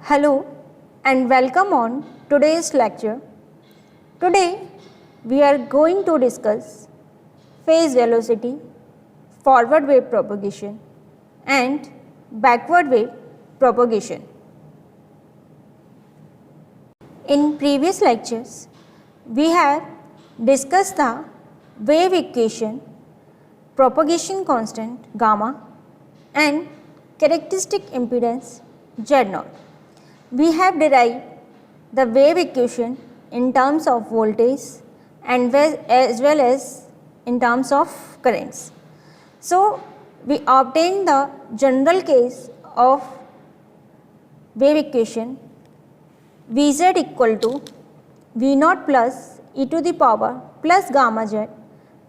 Hello and welcome on today's lecture. Today we are going to discuss phase velocity, forward wave propagation and backward wave propagation. In previous lectures, we have discussed the wave equation, propagation constant gamma and characteristic impedance Z0. We have derived the wave equation in terms of voltage and as well as in terms of currents. So, we obtain the general case of wave equation Vz equal to V0 plus e to the power plus gamma z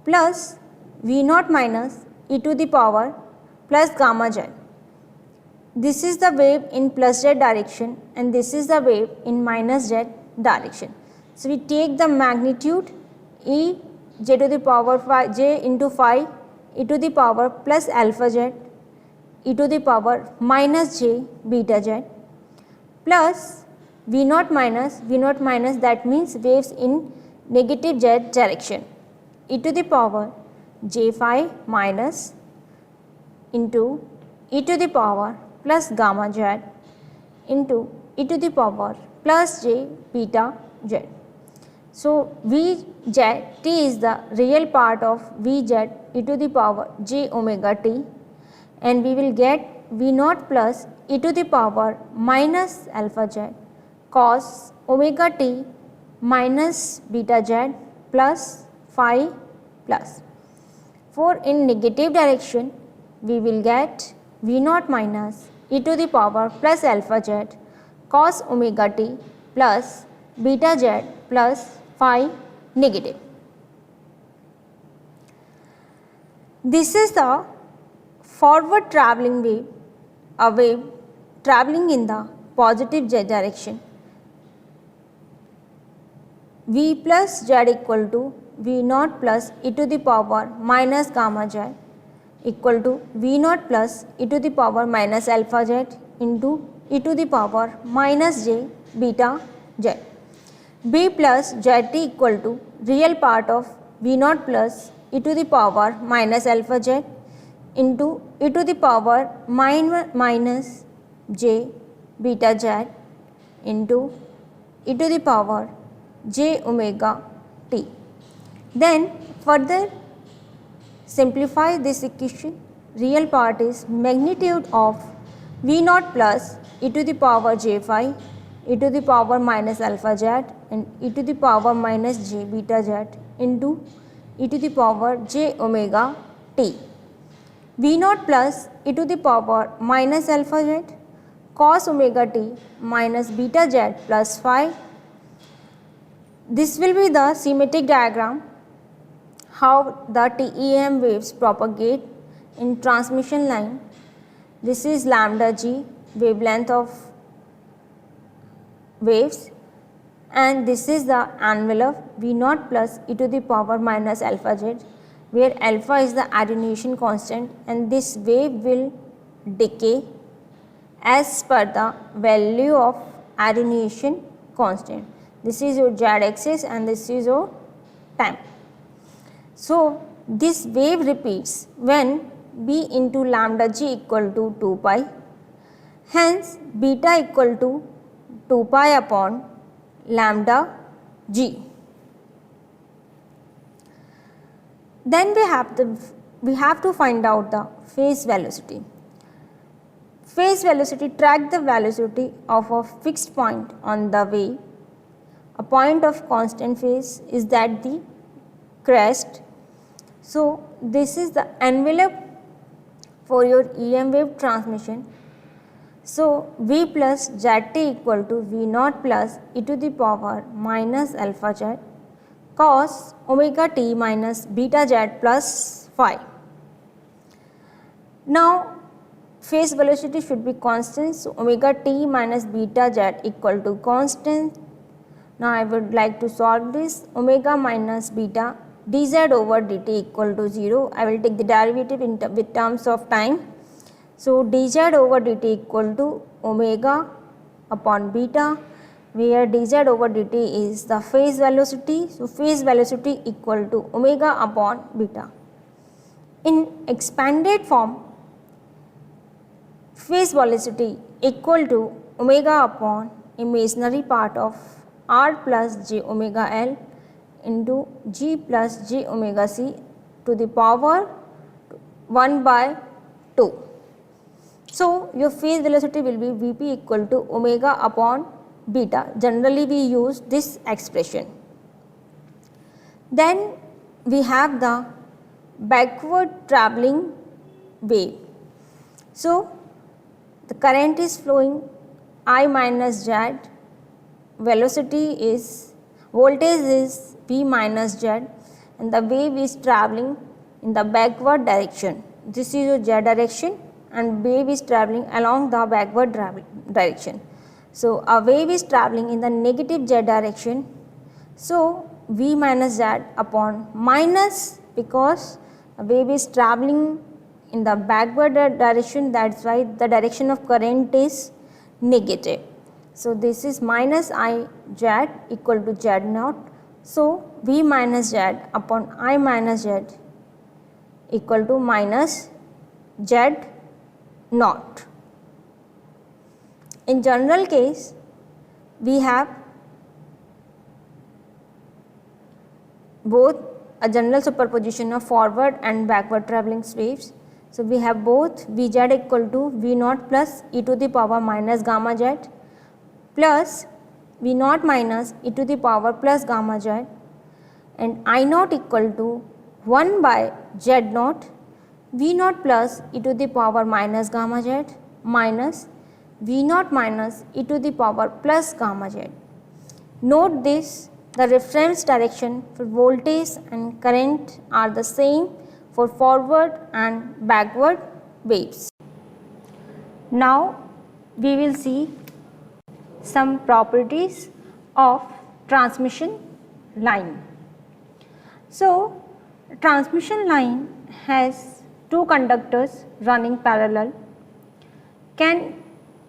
plus V0 minus e to the power plus gamma z. This is the wave in plus z direction and this is the wave in minus z direction. So, we take the magnitude E j to the power phi j into phi e to the power plus alpha z e to the power minus j beta z plus V0 minus that means waves in negative z direction e to the power j phi minus into e to the power plus gamma z into e to the power plus j beta z. So, Vz t is the real part of Vz e to the power j omega t and we will get V0 plus e to the power minus alpha z cos omega t minus beta z plus phi plus. For in negative direction we will get V0 minus e to the power plus alpha z cos omega t plus beta z plus phi negative. This is the forward travelling wave, a wave travelling in the positive z direction. V plus z equal to V0 plus e to the power minus gamma z equal to V0 plus e to the power minus alpha z into e to the power minus j beta z. B plus zt equal to real part of V0 plus e to the power minus alpha z into e to the power minus j beta z into e to the power j omega t. Then further simplify this equation, real part is magnitude of V0 plus e to the power j phi e to the power minus alpha z and e to the power minus j beta z into e to the power j omega t. V0 plus e to the power minus alpha z cos omega t minus beta z plus phi. This will be the schematic diagram how the TEM waves propagate in transmission line. This is lambda g, wavelength of waves, and this is the envelope V0 plus e to the power minus alpha z, where alpha is the attenuation constant and this wave will decay as per the value of attenuation constant. This is your z axis and this is your time. So, this wave repeats when b into lambda g equal to 2 pi, hence beta equal to 2 pi upon lambda g. Then we have to find out the phase velocity. Phase velocity track the velocity of a fixed point on the wave. A point of constant phase is that the crest. So, this is the envelope for your EM wave transmission. So, V plus Zt equal to V0 plus e to the power minus alpha z cos omega t minus beta z plus phi. Now, phase velocity should be constant. So, omega t minus beta z equal to constant. Now, I would like to solve this. Omega minus beta dz over dt equal to 0. I will take the derivative with terms of time. So, dz over dt equal to omega upon beta, where dz over dt is the phase velocity. So, phase velocity equal to omega upon beta. In expanded form, phase velocity equal to omega upon imaginary part of r plus j omega l into g plus j omega c to the power 1 by 2. So, your phase velocity will be Vp equal to omega upon beta. Generally, we use this expression. Then we have the backward travelling wave. So, the current is flowing I minus Z, voltage is V minus Z, and the wave is travelling in the backward direction. This is your Z direction and wave is travelling along the backward direction. So, a wave is travelling in the negative Z direction. So, V minus Z upon minus, because a wave is travelling in the backward direction, that is why the direction of current is negative. So, this is minus I Z equal to Z naught. So, V minus Z upon I minus Z equal to minus Z naught. In general case, we have both a general superposition of forward and backward travelling waves. So, we have both Vz equal to V naught plus e to the power minus gamma z plus V naught minus e to the power plus gamma z, and I naught equal to 1 by z naught V naught plus e to the power minus gamma z minus V naught minus e to the power plus gamma z. Note this, the reference direction for voltage and current are the same for forward and backward waves. Now, we will see some properties of transmission line. So, transmission line has two conductors running parallel, can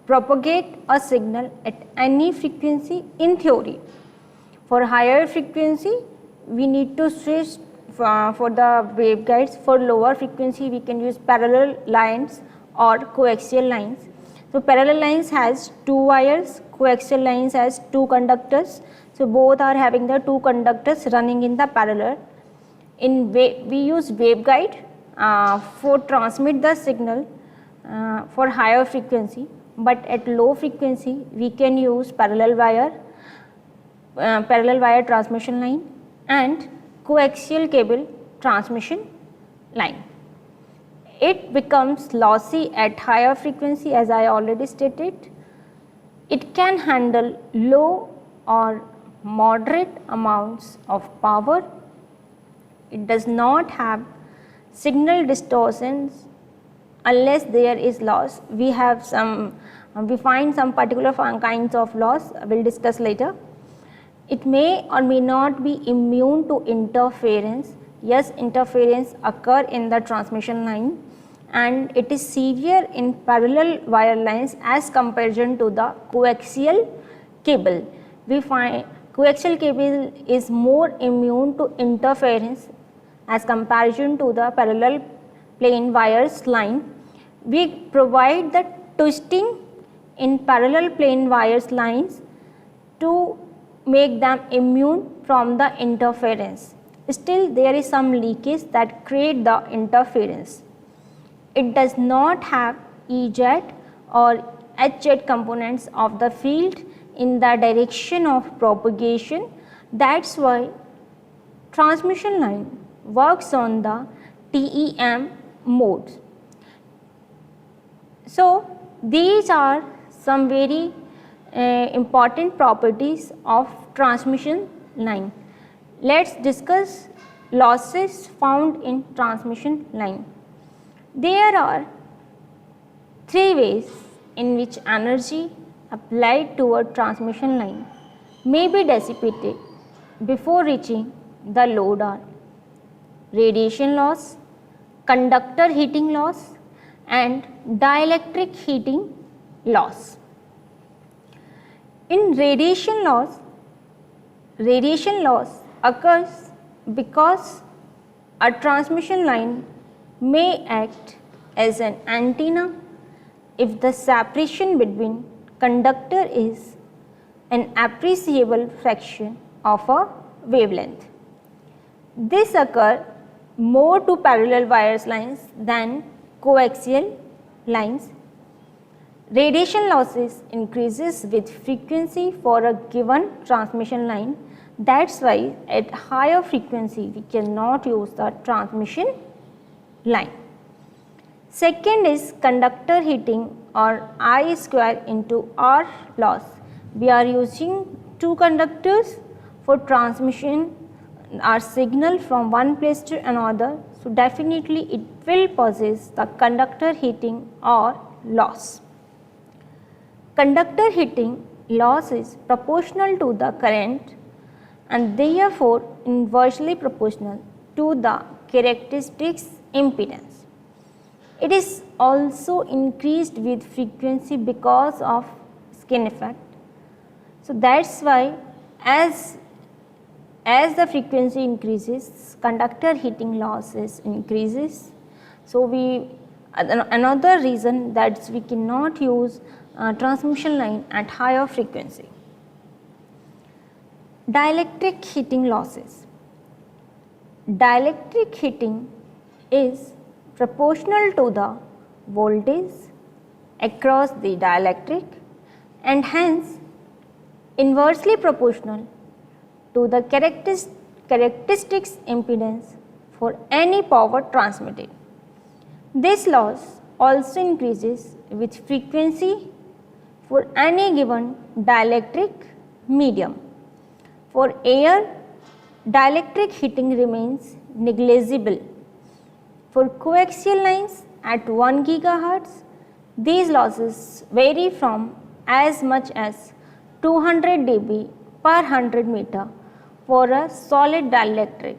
propagate a signal at any frequency in theory. For higher frequency, we need to switch for the waveguides. For lower frequency, we can use parallel lines or coaxial lines. So, parallel lines has two wires, coaxial lines has two conductors. So, both are having the two conductors running in the parallel. In we use waveguide for transmit the signal for higher frequency, but at low frequency we can use parallel wire transmission line and coaxial cable transmission line. It becomes lossy at higher frequency, as I already stated. It can handle low or moderate amounts of power. It does not have signal distortions unless there is loss. We find some particular kinds of loss, we will discuss later. It may or may not be immune to interference. Yes, interference occur in the transmission line, and it is severe in parallel wire lines as comparison to the coaxial cable. We find coaxial cable is more immune to interference as comparison to the parallel plane wires line. We provide the twisting in parallel plane wires lines to make them immune from the interference. Still, there is some leakage that create the interference. It does not have Ez or Hz components of the field in the direction of propagation. That is why transmission line works on the TEM mode. So, these are some very important properties of transmission line. Let us discuss losses found in transmission line. There are three ways in which energy applied toward transmission line may be dissipated before reaching the load are radiation loss, conductor heating loss, and dielectric heating loss. In radiation loss occurs because a transmission line may act as an antenna if the separation between conductor is an appreciable fraction of a wavelength. This occurs more to parallel wires lines than coaxial lines. Radiation losses increases with frequency for a given transmission line. That's why at higher frequency we cannot use the transmission line. Second is conductor heating or I square into R loss. We are using two conductors for transmission our signal from one place to another. So, definitely it will possess the conductor heating or loss. Conductor heating loss is proportional to the current and therefore inversely proportional to the characteristics impedance. It is also increased with frequency because of skin effect. So, that is why as the frequency increases, conductor heating losses increases. So, another reason that we cannot use transmission line at higher frequency. Dielectric heating losses. Dielectric heating is proportional to the voltage across the dielectric and hence inversely proportional to the characteristics impedance for any power transmitted. This loss also increases with frequency for any given dielectric medium. For air, dielectric heating remains negligible. For coaxial lines at 1 GHz, these losses vary from as much as 200 dB per 100 meter for a solid dielectric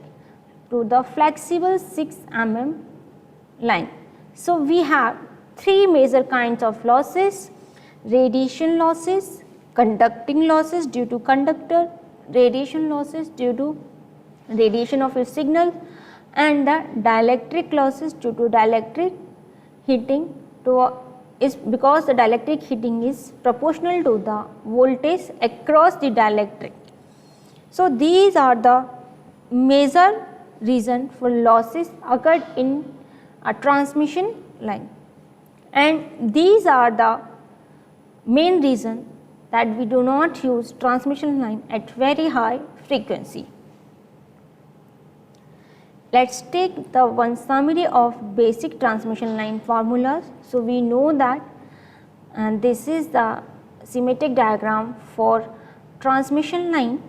to the flexible 6 mm line. So, we have three major kinds of losses: radiation losses, conducting losses due to conductor, radiation losses due to radiation of a signal, and the dielectric losses due to dielectric heating is because the dielectric heating is proportional to the voltage across the dielectric. So, these are the major reason for losses occurred in a transmission line, and these are the main reason that we do not use transmission line at very high frequency. Let us take the one summary of basic transmission line formulas. So, we know that and this is the schematic diagram for transmission line,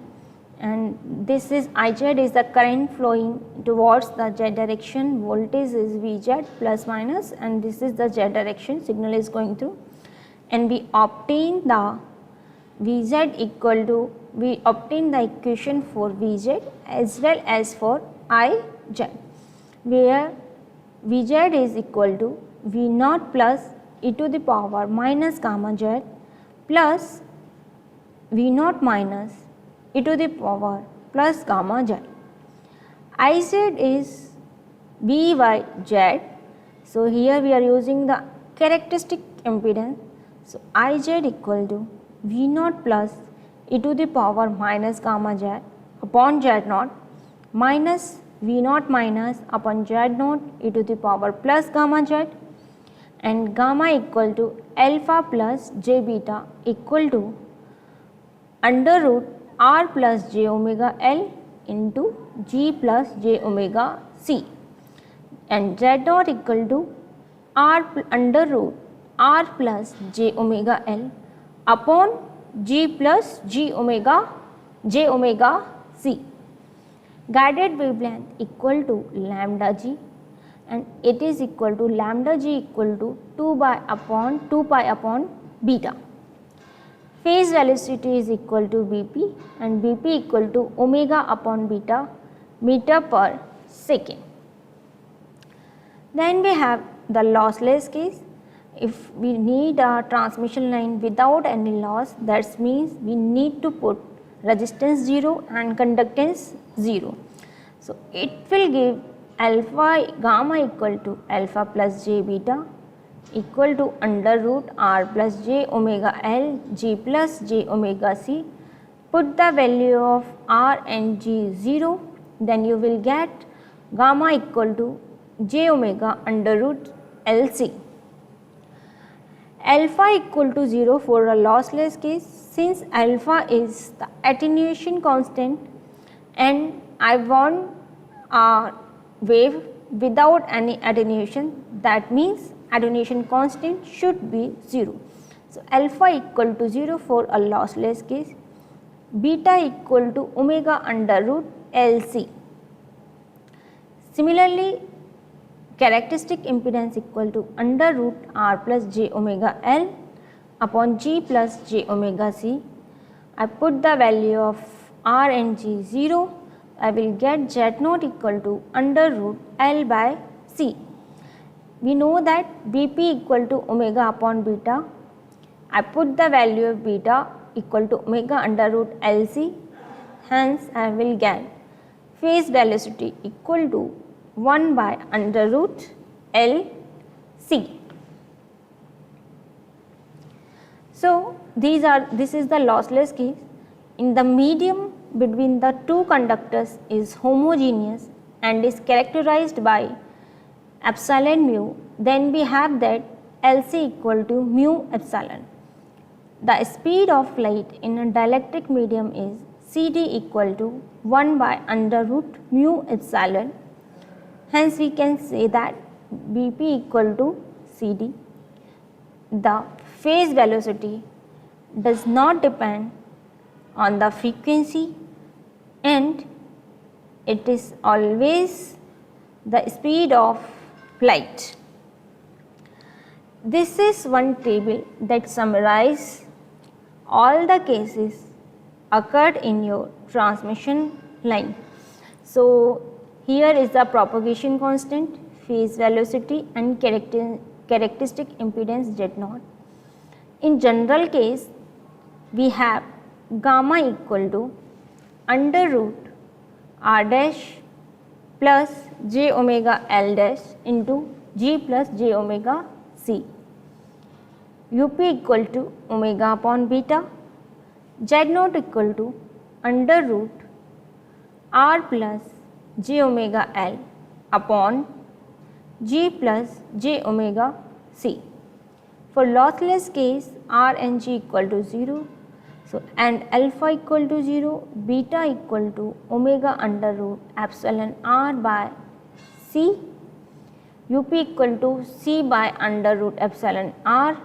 and this is IZ is the current flowing towards the Z direction, voltage is Vz plus minus, and this is the Z direction signal is going through, and we obtain the Vz equal to, we obtain the equation for Vz as well as for IZ, where Vz is equal to V naught plus e to the power minus gamma z plus V naught minus e to the power plus gamma z. Iz is V by z. So, here we are using the characteristic impedance. So, Iz equal to V naught plus e to the power minus gamma z upon z naught minus V naught minus upon z naught e to the power plus gamma z, and gamma equal to alpha plus j beta equal to under root r plus j omega L into g plus j omega c, and z naught equal to r under root r plus j omega L upon g plus j omega c. Guided wavelength equal to lambda g, and it is equal to lambda g equal to 2 pi upon beta. Phase velocity is equal to Bp, and Bp equal to omega upon beta meter per second. Then we have the lossless case. if we need a transmission line without any loss, that means we need to put resistance 0 and conductance 0. So, it will give alpha gamma equal to alpha plus j beta equal to under root r plus j omega L g plus j omega c. Put the value of r and g 0, then you will get gamma equal to j omega under root L c. Alpha equal to 0 for a lossless case, since alpha is the attenuation constant and I want a wave without any attenuation, that means attenuation constant should be 0. So, alpha equal to 0 for a lossless case, beta equal to omega under root L c. Similarly, characteristic impedance equal to under root r plus j omega L upon g plus j omega c. I put the value of r and g 0, I will get z naught equal to under root L by c. We know that Bp equal to omega upon beta. I put the value of beta equal to omega under root Lc, hence I will get phase velocity equal to 1 by under root Lc. So, this is the lossless case. In the medium between the two conductors is homogeneous and is characterized by epsilon mu, then we have that Lc equal to mu epsilon. The speed of light in a dielectric medium is Cd equal to 1 by under root mu epsilon. Hence, we can say that Bp equal to Cd. The phase velocity does not depend on the frequency and it is always the speed of light. This is one table that summarizes all the cases occurred in your transmission line. So, here is the propagation constant, phase velocity and characteristic impedance Z0. In general case, we have gamma equal to under root r dash plus j omega L dash into g plus j omega c. Up equal to omega upon beta, z naught equal to under root r plus j omega L upon g plus j omega c. For lossless case, r and g equal to 0. So, and alpha equal to 0, beta equal to omega under root epsilon r by c, up equal to c by under root epsilon r,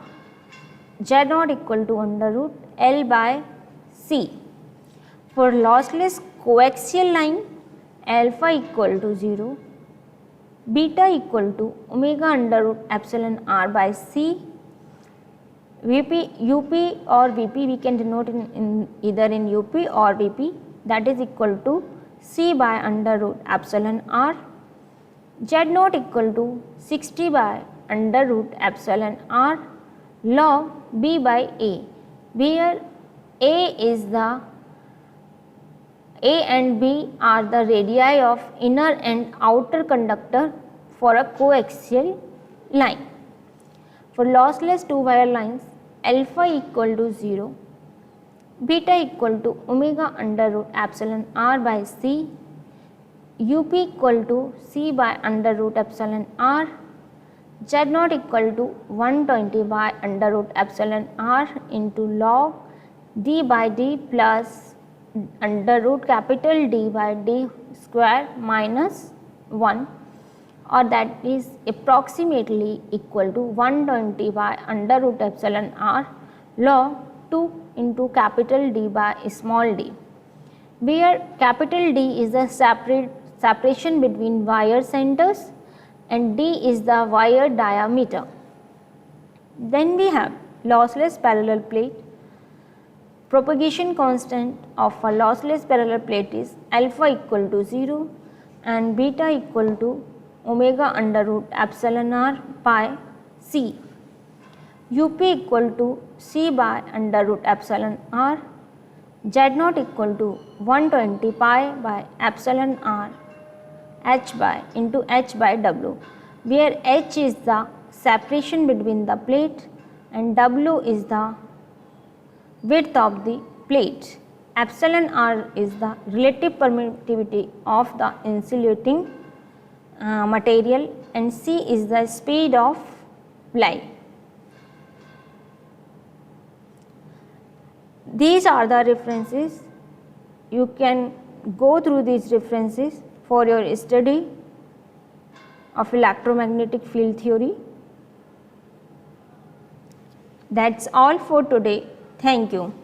z naught equal to under root L by c. For lossless coaxial line, alpha equal to 0, beta equal to omega under root epsilon r by c, Vp, Up or Vp we can denote in either in Up or Vp, that is equal to c by under root epsilon r, z naught equal to 60 by under root epsilon r log b by a, where a and b are the radii of inner and outer conductor for a coaxial line. For lossless two-wire lines, alpha equal to 0, beta equal to omega under root epsilon r by c, up equal to c by under root epsilon r, z naught equal to 120 by under root epsilon r into log d by d plus under root capital D by d square minus 1, or that is approximately equal to 120 by under root epsilon r log 2 into capital D by small d, where capital D is the separation between wire centers and d is the wire diameter. Then we have lossless parallel plate. Propagation constant of a lossless parallel plate is alpha equal to 0 and beta equal to omega under root epsilon r by c. UP equal to C by under root epsilon r, Z naught equal to 120 pi by epsilon r, h by into h by w, where h is the separation between the plate and w is the width of the plate. Epsilon r is the relative permittivity of the insulating material and c is the speed of light. These are the references. You can go through these references for your study of electromagnetic field theory. That's all for today. Thank you.